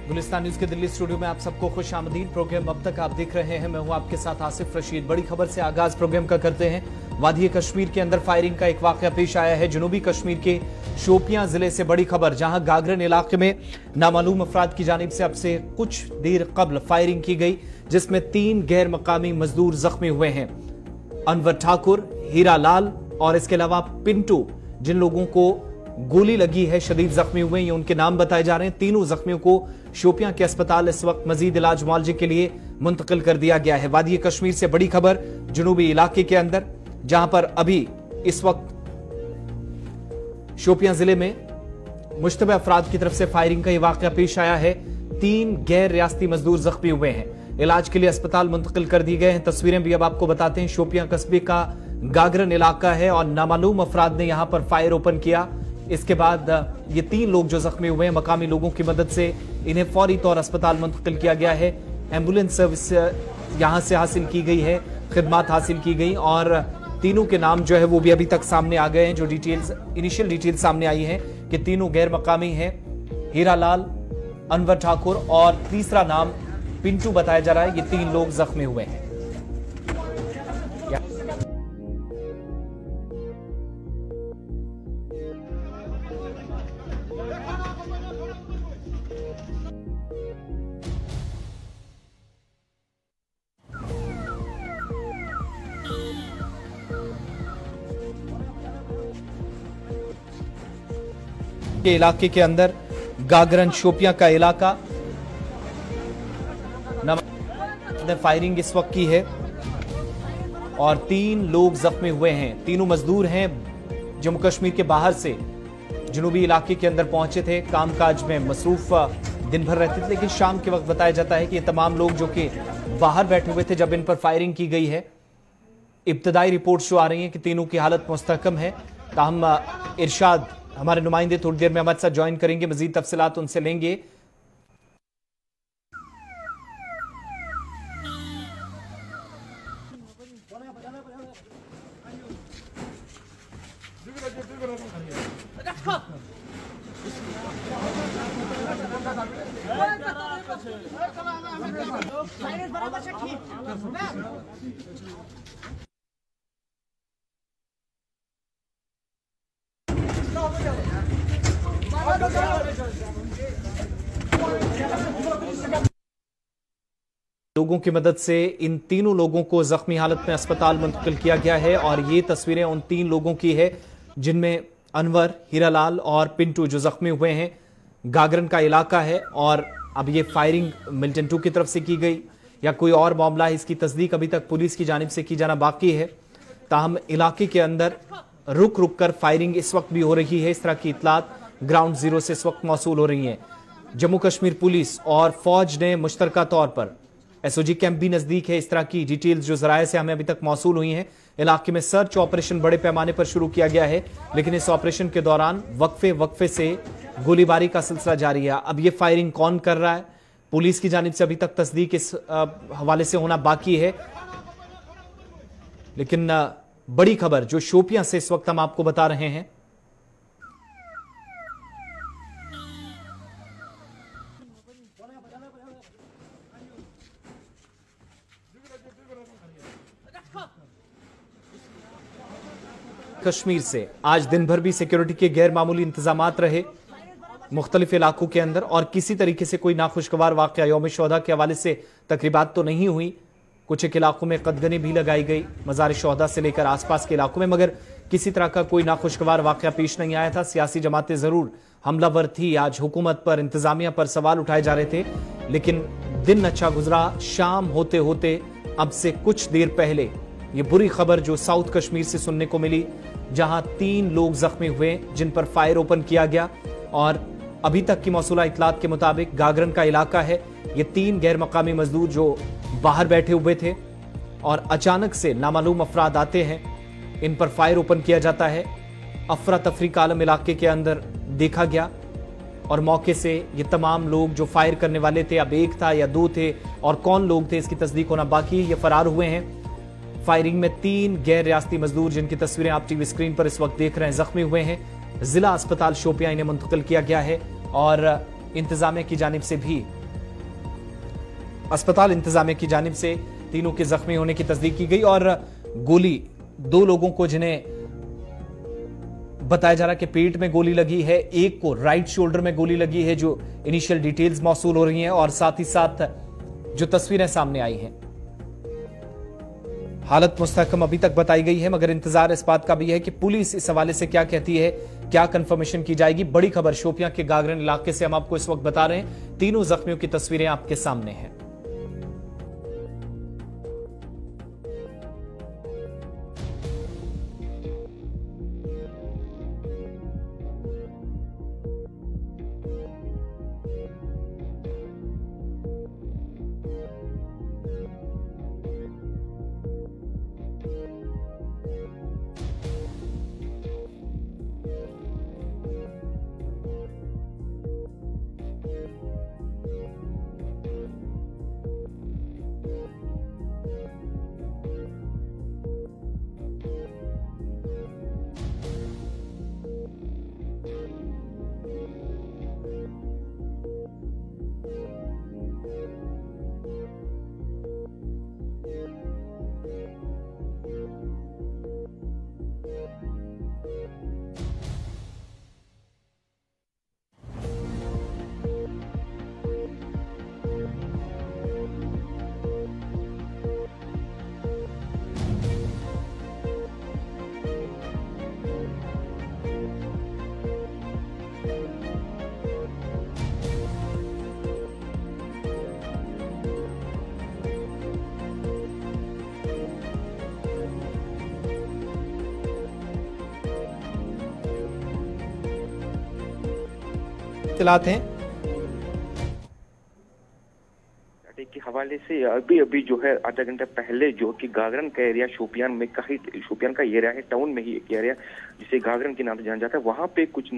Gulistan news के Delhi studio में आप सबको खुश आमदीद। प्रोग्राम अब तक आप देख रहे हैं, मैं हूं आपके साथ आसिफ रशीद। बड़ी खबर से आगाज प्रोग्राम का करते हैं। वादी कश्मीर के अंदर फायरिंग का एक वाकया पेश आया है। जनूबी कश्मीर के शोपियां जिले से बड़ी खबर, जहां गागरन इलाके में नामालूम अफराद की जानिब से अब से कुछ देर कबल फायरिंग की गई, जिसमें 3 गैर मकामी मजदूर जख्मी हुए हैं। अनवर ठाकुर, हीरा लाल और इसके अलावा पिंटू, जिन लोगों को गोली लगी है, शदीद जख्मी हुए, ये उनके नाम बताए जा रहे हैं। तीनों जख्मियों को शोपियां के अस्पताल इस वक्त मजीद इलाज मुआवजे के लिए मुंतकिल कर दिया गया है। वादी कश्मीर से बड़ी खबर जनूबी इलाके के अंदर, जहां पर अभी इस वक्त शोपियां जिले में मुश्तबे अफराद की तरफ से फायरिंग का यह वाकया पेश आया है। 3 गैर रियासती मजदूर जख्मी हुए हैं, इलाज के लिए अस्पताल मुंतकिल कर दिए गए हैं। तस्वीरें भी अब आपको बताते हैं। शोपियां कस्बे का गागरन इलाका है और नामालूम अफराद ने यहां पर फायर ओपन किया। इसके बाद ये 3 लोग जो जख्मी हुए हैं, मकामी लोगों की मदद से इन्हें फौरी तौर अस्पताल मुंतकिल किया गया है। एम्बुलेंस सर्विस यहां से हासिल की गई है, खिदमत हासिल की गई और तीनों के नाम जो है वो भी अभी तक सामने आ गए हैं। जो डिटेल्स, इनिशियल डिटेल्स सामने आई हैं कि तीनों गैर मकामी हैं। हीरा लाल, अनवर ठाकुर और तीसरा नाम पिंटू बताया जा रहा है। ये 3 लोग जख्मी हुए हैं। के इलाके के अंदर गागरन शोपियां का इलाका ने फायरिंग इस वक्त की है और 3 लोग जख्मी हुए हैं। तीनों मजदूर हैं, जम्मू कश्मीर के बाहर से जनूबी इलाके के अंदर पहुंचे थे, कामकाज में मसरूफ दिन भर रहते थे, लेकिन शाम के वक्त बताया जाता है कि ये तमाम लोग जो कि बाहर बैठे हुए थे जब इन पर फायरिंग की गई है। इब्तदाई रिपोर्ट्स जो आ रही हैं कि तीनों की हालत मुस्तहकम है। ताहम इरशाद हमारे नुमाइंदे थोड़ी देर में हमारे साथ ज्वाइन करेंगे, मजीद तफसीलात उनसे लेंगे। लोगों की मदद से इन तीनों लोगों को जख्मी हालत में अस्पताल मुंतकिल किया गया है और ये तस्वीरें उन 3 लोगों की है जिनमें अनवर, हीरालाल और पिंटू जो जख्मी हुए हैं। गागरन का इलाका है और अब ये फायरिंग मिल्टन 2 की तरफ से की गई या कोई और मामला है, इसकी तस्दीक अभी तक पुलिस की जानिब से की जाना बाकी है। ताहम इलाके के अंदर रुक रुक कर फायरिंग इस वक्त भी हो रही है। इस तरह की इतलात ग्राउंड जीरो से इस वक्त मौसूल हो रही हैं। जम्मू कश्मीर पुलिस और फौज ने मुश्तरका तौर पर एसओजी कैंप भी नजदीक है, इस तरह की डिटेल्स जो जराये से हमें अभी तक मौसूल हुई हैं। इलाके में सर्च ऑपरेशन बड़े पैमाने पर शुरू किया गया है, लेकिन इस ऑपरेशन के दौरान वक्फे से गोलीबारी का सिलसिला जारी है। अब ये फायरिंग कौन कर रहा है, पुलिस की जानिब से अभी तक तस्दीक इस हवाले से होना बाकी है। लेकिन बड़ी खबर जो शोपियां से इस वक्त हम आपको बता रहे हैं, कश्मीर से आज दिन भर भी सिक्योरिटी के गैर मामूली इंतजामात रहे मुख्तलिफ इलाकों के अंदर और किसी तरीके से कोई नाखुशगवार वाकया यौम शोहदा के हवाले से तकरीबात तो नहीं हुई। कुछ एक इलाकों में कदगनी भी लगाई गई, मज़ार शोहदा से लेकर आसपास के इलाकों में, मगर किसी तरह का कोई नाखुशगवार वाकया पेश नहीं आया था। सियासी जमातें जरूर हमलावर थी, आज हुकूमत पर, इंतजामिया पर सवाल उठाए जा रहे थे, लेकिन दिन अच्छा गुजरा। शाम होते होते अब से कुछ देर पहले ये बुरी खबर जो साउथ कश्मीर से सुनने को मिली, जहां 3 लोग जख्मी हुए जिन पर फायर ओपन किया गया और अभी तक की मौसूला इतलात के मुताबिक गागरन का इलाका है। ये 3 गैर मकामी मजदूर जो बाहर बैठे हुए थे और अचानक से नामालूम अफराद आते हैं, इन पर फायर ओपन किया जाता है। अफरा तफरी का आलम इलाके के अंदर देखा गया और मौके से ये तमाम लोग जो फायर करने वाले थे, अब 1 था या 2 थे और कौन लोग थे इसकी तस्दीक होना बाकी है, ये फरार हुए हैं। फायरिंग में 3 गैर रियासती मजदूर, जिनकी तस्वीरें आप टीवी स्क्रीन पर इस वक्त देख रहे हैं, जख्मी हुए हैं। जिला अस्पताल शोपियां इन्हें मुंतकिल किया गया है और इंतजामिया की जानिब से भी अस्पताल इंतजामिया की जानिब से तीनों के जख्मी होने की तस्दीक की गई और गोली 2 लोगों को जिन्हें बताया जा रहा कि पेट में गोली लगी है, एक को राइट शोल्डर में गोली लगी है, जो इनिशियल डिटेल्स मौसूल हो रही हैं और साथ ही साथ जो तस्वीरें सामने आई हैं। हालत मुस्तहकम अभी तक बताई गई है, मगर इंतजार इस बात का भी है कि पुलिस इस हवाले से क्या कहती है, क्या कंफर्मेशन की जाएगी। बड़ी खबर शोपियां के गागरन इलाके से हम आपको इस वक्त बता रहे हैं। तीनों जख्मियों की तस्वीरें आपके सामने हैं। इत्तलात हैं के हवाले से अभी जो है आधा घंटा पहले जो कि गागरन का एरिया शोपियान का एरिया है, टाउन में ही एक एरिया जिसे गागरन के नाम से जाना जाता है, वहाँ पे कुछ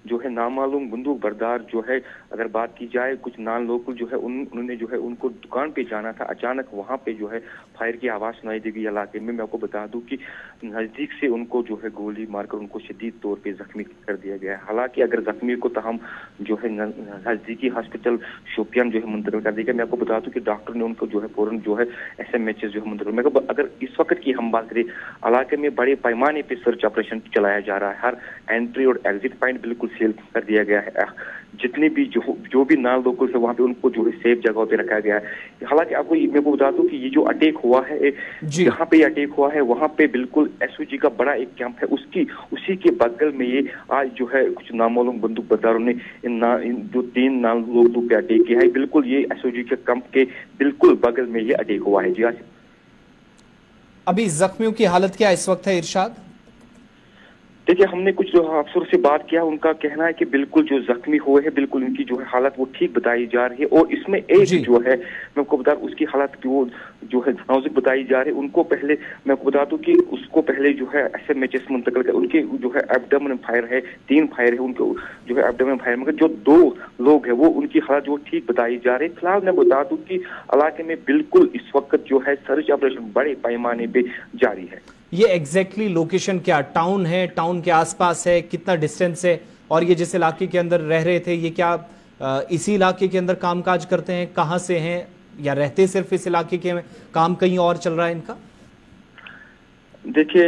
जो है नामालूम बंदूक बरदार जो है, अगर बात की जाए कुछ नॉन लोकल जो है उन्होंने जो है उनको दुकान पे जाना था, अचानक वहाँ पे जो है फायर की आवाज सुनाई दी गई इलाके में। मैं आपको बता दूं कि नजदीक से उनको जो है गोली मारकर उनको शदीद तौर पे जख्मी कर दिया गया है। हालांकि अगर जख्मी को तहम जो है नजदीकी हॉस्पिटल शोपियान जो है मुंतकिल कर दिया गया। मैं आपको बता दूं कि डॉक्टर ने उनको जो है फौरन जो है SMH जो है मुंतकिल। अगर इस वक्त की हम बात करें, इलाके में बड़े पैमाने पे सर्च ऑपरेशन चलाया जा रहा है, हर एंट्री और एग्जिट पॉइंट बिल्कुल सील कर दिया गया है। जितने भी जो भी नॉन लोकल है वहाँ पे उनको जो है सेफ जगह पे रखा गया है। हालांकि आपको मैं को बता दूं कि ये जो अटैक हुआ है, जहाँ पे अटैक हुआ है वहाँ पे बिल्कुल SOG का बड़ा एक कैंप है, उसी के बगल में ये आज जो है कुछ नामालूम बंदूक बरदारों ने इन जो 3 नॉन लोकल पे अटैक किया है। बिल्कुल ये SOG के कैंप के बिल्कुल बगल में ये अटैक हुआ है। जी हाँ, अभी जख्मियों की हालत क्या इस वक्त है इरशाद? देखिए, हमने कुछ जो अफसरों से बात किया, उनका कहना है कि बिल्कुल जो जख्मी हुए हैं बिल्कुल उनकी जो है हालत वो ठीक बताई जा रही है। और इसमें एक जो है मैं आपको बता उसकी हालत वो जो है नाजुक बताई जा रही है। उनको पहले मैं आपको बता दूं कि उसको पहले जो है SMH मुंतकिल कर, उनके जो है एब्डोमेन फायर है, 3 फायर है उनको जो है एब्डोमेन फायर, मगर जो 2 लोग है वो उनकी हालत जो ठीक बताई जा रही है। फिलहाल मैं बता दूं कि इलाके में बिल्कुल इस वक्त जो है सर्च ऑपरेशन बड़े पैमाने पे जारी है। ये एग्जैक्टली लोकेशन क्या टाउन है, टाउन के आसपास है, कितना डिस्टेंस है? और ये जिस इलाके के अंदर रह रहे थे ये क्या इसी इलाके के अंदर कामकाज करते हैं, कहां से हैं, या रहते सिर्फ इस इलाके के में, काम कहीं और चल रहा है इनका? देखिए,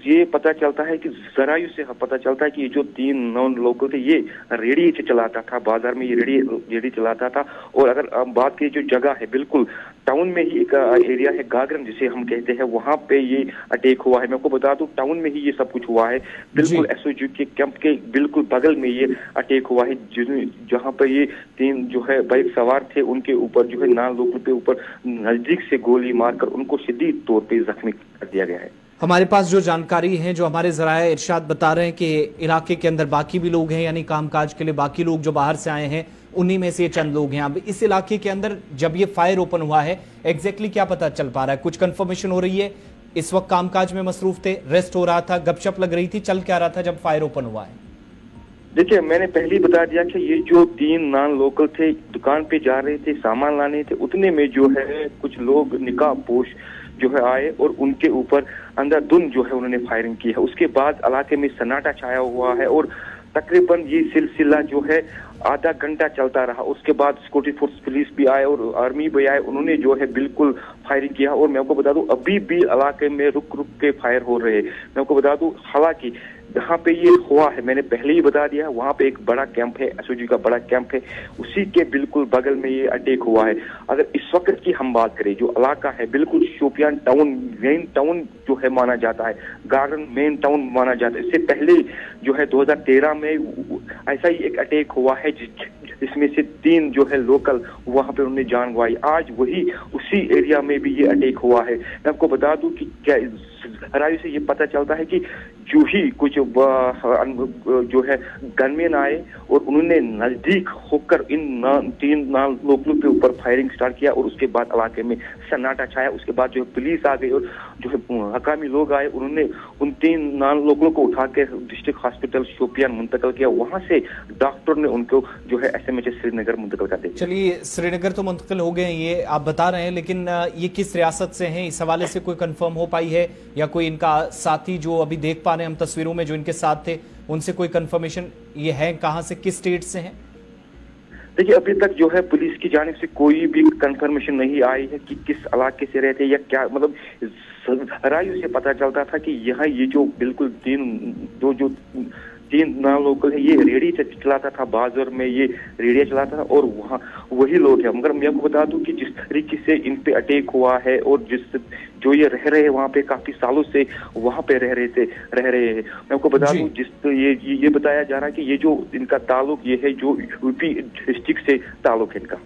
ये पता चलता है कि जरायु से पता चलता है कि ये जो 3 नॉन लोकल थे ये रेडी से चलाता था, बाजार में ये रेडी चलाता था। और अगर बात की जो जगह है बिल्कुल टाउन में ही एक एरिया है गागरन जिसे हम कहते हैं, वहाँ पे ये अटैक हुआ है। मैं आपको बता दूं टाउन में ही ये सब कुछ हुआ है, बिल्कुल SOG के कैंप के बिल्कुल बगल में ये अटैक हुआ है, जहाँ पर ये 3 जो है बाइक सवार थे उनके ऊपर जो है नॉन लोकल पे ऊपर नजदीक से गोली मारकर उनको शदीद तौर पे जख्मी कर दिया गया है। हमारे पास जो जानकारी है, जो हमारे ज़राए इरशाद बता रहे हैं कि इलाके के अंदर बाकी भी लोग हैं, यानी कामकाज के लिए बाकी लोग जो बाहर से आए हैं उन्हीं में से ये चंद लोग हैं। अब इस इलाके के अंदर जब ये फायर ओपन हुआ है एग्जैक्टली क्या पता चल पा रहा है? कुछ कंफर्मेशन हो रही है? इस वक्त कामकाज में मसरूफ थे, रेस्ट हो रहा था, गपशप लग रही थी, चल क्या रहा था जब फायर ओपन हुआ है? देखिए, मैंने पहले ही बता दिया कि ये जो 3 नॉन लोकल थे दुकान पे जा रहे थे, सामान लाने थे, उतने में जो है कुछ लोग निकाब पोश जो है आए और उनके ऊपर अंधाधुंध जो है उन्होंने फायरिंग की है। उसके बाद इलाके में सन्नाटा छाया हुआ है और तकरीबन ये सिलसिला जो है आधा घंटा चलता रहा। उसके बाद सिक्योरिटी फोर्स पुलिस भी आए और आर्मी भी आए, उन्होंने जो है बिल्कुल फायरिंग किया। और मैं आपको बता दूं अभी भी इलाके में रुक रुक के फायर हो रहे हैं। मैं आपको बता दूं हालांकि जहाँ पे ये हुआ है मैंने पहले ही बता दिया, वहाँ पे एक बड़ा कैंप है, एसओजी का बड़ा कैंप है, उसी के बिल्कुल बगल में ये अटैक हुआ है। अगर इस वक्त की हम बात करें, जो इलाका है बिल्कुल शोपियान टाउन मेन टाउन जो है माना जाता है, गागरन मेन टाउन माना जाता है। इससे पहले जो है 2013 में ऐसा ही एक अटैक हुआ है जिसमें से 3 जो है लोकल वहाँ पे उन्होंने जान गंवाई। आज वही उसी एरिया में भी ये अटैक हुआ है। मैं आपको बता दूं कि क्या राय से ये पता चलता है कि जो ही कुछ जो है गनमैन आए और उन्होंने नजदीक होकर इन 3 लोगों के ऊपर फायरिंग स्टार्ट किया और उसके बाद इलाके में सन्नाटा छाया। उसके बाद जो है पुलिस आ गई और जो है हकामी लोग आए, उन्होंने उन 3 लोगों को उठा के डिस्ट्रिक्ट हॉस्पिटल शोपियान मुंतकिल किया। वहां से डॉक्टर ने उनको जो है SMH श्रीनगर मुंतकिल कर दिया। चलिए, श्रीनगर तो मुंतकिल हो गए ये आप बता रहे हैं, लेकिन ये किस रियासत से हैं, इस हवाले से कोई कंफर्म हो पाई है या कोई इनका साथी जो अभी देख पा रहे हैं हम तस्वीरों में जो इनके साथ थे, उनसे कोई कंफर्मेशन ये है कहां से, किस स्टेट से हैं? देखिए अभी तक जो है पुलिस की जानिब से कोई भी कंफर्मेशन नहीं आई है कि किस इलाके से रहते या क्या, मतलब रायों से पता चलता था कि यहाँ ये जो बिल्कुल 3 लोकल है, ये रेडी चलाता था, बाजार में ये रेडिया चलाता था और वहाँ वही लोग हैं। मगर मैं आपको बता दूं कि जिस तरीके से इन पे अटैक हुआ है और जो ये रह रहे हैं वहाँ पे काफी सालों से वहाँ पे रह रहे हैं। मैं आपको बता दूं ये बताया जा रहा है कि ये जो इनका ताल्लुक ये है जो यूपी डिस्ट्रिक्ट से ताल्लुक है इनका।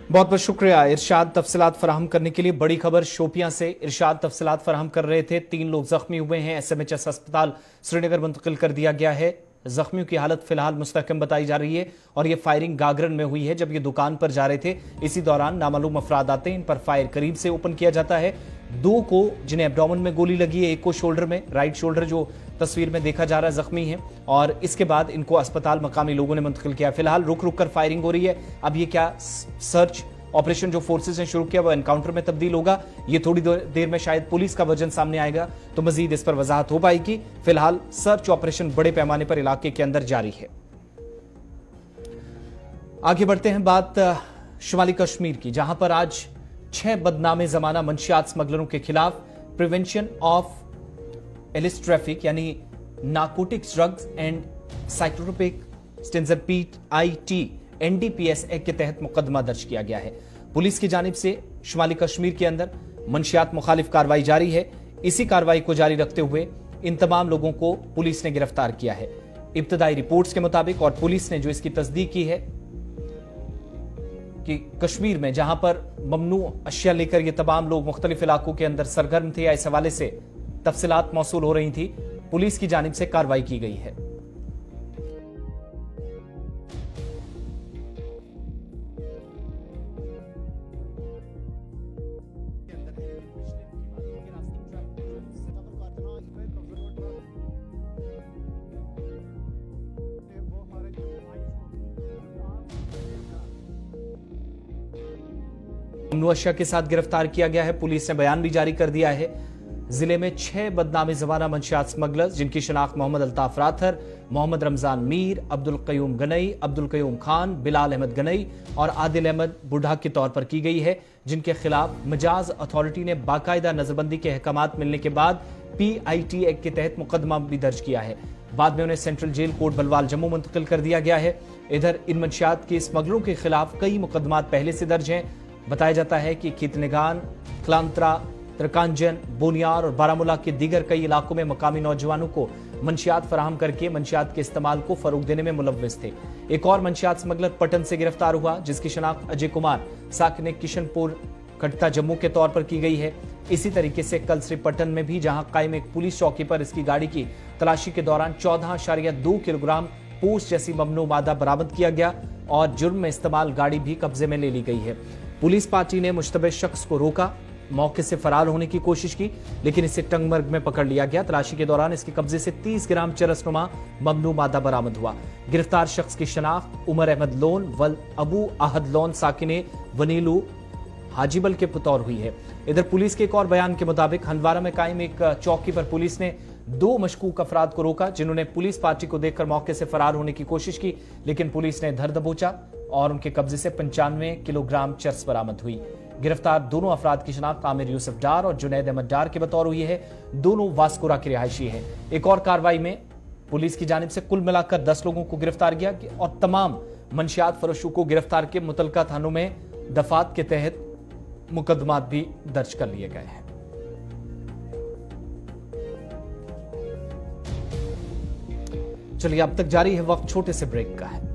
बहुत बहुत शुक्रिया इरशाद, तफसीलात फराहम करने के लिए। बड़ी खबर शोपियां से इरशाद तफसीलात फराहम कर रहे थे। 3 लोग जख्मी हुए हैं, SMHS अस्पताल श्रीनगर मुंतकिल कर दिया गया है। जख्मियों की हालत फिलहाल मुस्तहकम बताई जा रही है और ये फायरिंग गागरन में हुई है जब ये दुकान पर जा रहे थे। इसी दौरान नामालूम अफराद आते हैं, इन पर फायर करीब से ओपन किया जाता है। 2 को जिन्हें एब्डोमेन में गोली लगी है, 1 को शोल्डर में, राइट शोल्डर जो तस्वीर में देखा जा रहा है जख्मी है, और इसके बाद इनको अस्पताल मकामी लोगों ने मुंतकिल किया। फिलहाल रुक रुक कर फायरिंग हो रही है। अब ये क्या सर्च ऑपरेशन जो फोर्सेस ने शुरू किया वो एनकाउंटर में तब्दील होगा, ये थोड़ी देर में शायद पुलिस का वर्जन सामने आएगा तो मजीद इस पर वजाहत हो पाएगी। फिलहाल सर्च ऑपरेशन बड़े पैमाने पर इलाके के अंदर जारी है। आगे बढ़ते हैं, बात शुमाली कश्मीर की, जहां पर आज 6 बदनामे जमाना मंशियात स्मगलरों के खिलाफ प्रिवेंशन ऑफ इलिसिट ट्रैफिक यानी नारकोटिक्स, ड्रग्स एंड साइक्लोट्रोपिक स्टेंजरपीट IT NDPS एक्ट के तहत मुकदमा दर्ज किया गया है। पुलिस की जानिब से शुमाली कश्मीर के अंदर मंशियात मुखालिफ कार्रवाई जारी है। इसी कार्रवाई को जारी रखते हुए इन तमाम लोगों को पुलिस ने गिरफ्तार किया है। इब्तदाई रिपोर्ट्स के मुताबिक और पुलिस ने जो इसकी तस्दीक की है कि कश्मीर में जहां पर ममनू अशिया लेकर ये तमाम लोग मुख्तलिफ इलाकों के अंदर सरगर्म थे या इस हवाले से तफसीलात मौसूल हो रही थी, पुलिस की जानिब से कार्रवाई की गई है। ममनू अशिया के साथ गिरफ्तार किया गया है। पुलिस ने बयान भी जारी कर दिया है। जिले में 6 बदनामी जमाना मंशियात स्मगलर्स जिनकी शनाख्त मोहम्मद अल्ताफ राथर, मोहम्मद रमजान मीर, अब्दुल कयूम गनई, अब्दुल कयूम खान, बिलाल अहमद गनई और आदिल अहमद बुढ़ा के तौर पर की गई है, जिनके खिलाफ मिजाज अथॉरिटी ने बाकायदा नजरबंदी के अहकामात मिलने के बाद PIT एक्ट के तहत मुकदमा भी दर्ज किया है। बाद में उन्हें सेंट्रल जेल कोर्ट बलवाल जम्मू मुंतकिल कर दिया गया है। इधर इन मंशियात के स्मगलरों के खिलाफ कई मुकदमात पहले से दर्ज हैं। बताया जाता है कि खितनिगान, खलांत्रा, तरकांजन, बोनियार और बारामूला के दीगर कई इलाकों में मकामी नौजवानों को मंशियात फराहम करके मंशियात के इस्तेमाल को फरोग देने में मुलव्विस थे। एक और मंशियात स्मगलर पटन से गिरफ्तार हुआ जिसकी शनाख्त अजय कुमार साकिन किशनपुर कटता जम्मू के तौर पर की गई है। इसी तरीके से कल श्री पटन में भी जहां कायम एक पुलिस चौकी पर इसकी गाड़ी की तलाशी के दौरान 14.2 किलोग्राम पोस्ट जैसी ममनू मादा बरामद किया गया और जुर्म में इस्तेमाल गाड़ी भी कब्जे में ले ली गई है। पुलिस पार्टी ने मुश्तबह शख्स को रोका, मौके से फरार होने की कोशिश की, लेकिन इसे टंगमर्ग में पकड़ लिया गया। तलाशी के दौरान इसके कब्जे से 30 ग्राम चरसनुमा ममनू मादा बरामद हुआ। गिरफ्तार शख्स की शनाख्त उमर अहमद लोन वल अबू आहद लोन साकिने वनीलू हाजीबल के पुतौर हुई है। इधर पुलिस के एक और बयान के मुताबिक हंदवारा में कायम एक चौकी पर पुलिस ने 2 मशकूक अफराद को रोका, जिन्होंने पुलिस पार्टी को देखकर मौके से फरार होने की कोशिश की, लेकिन पुलिस ने धर दबोचा और उनके कब्जे से 95 किलोग्राम चरस बरामद हुई। गिरफ्तार दोनों अफराद की शनाख्त आमिर यूसुफ डार और जुनैद अहमद डार के बतौर हुई है। दोनों वास्कोरा के रिहायशी हैं। एक और कार्रवाई में पुलिस की जानिब से कुल मिलाकर 10 लोगों को गिरफ्तार किया और तमाम मंशियात फरोशों को गिरफ्तार के मुतलका थानों में दफात के तहत मुकदमात भी दर्ज कर लिए गए हैं। चलिए अब तक जारी है, वक्त छोटे से ब्रेक का है।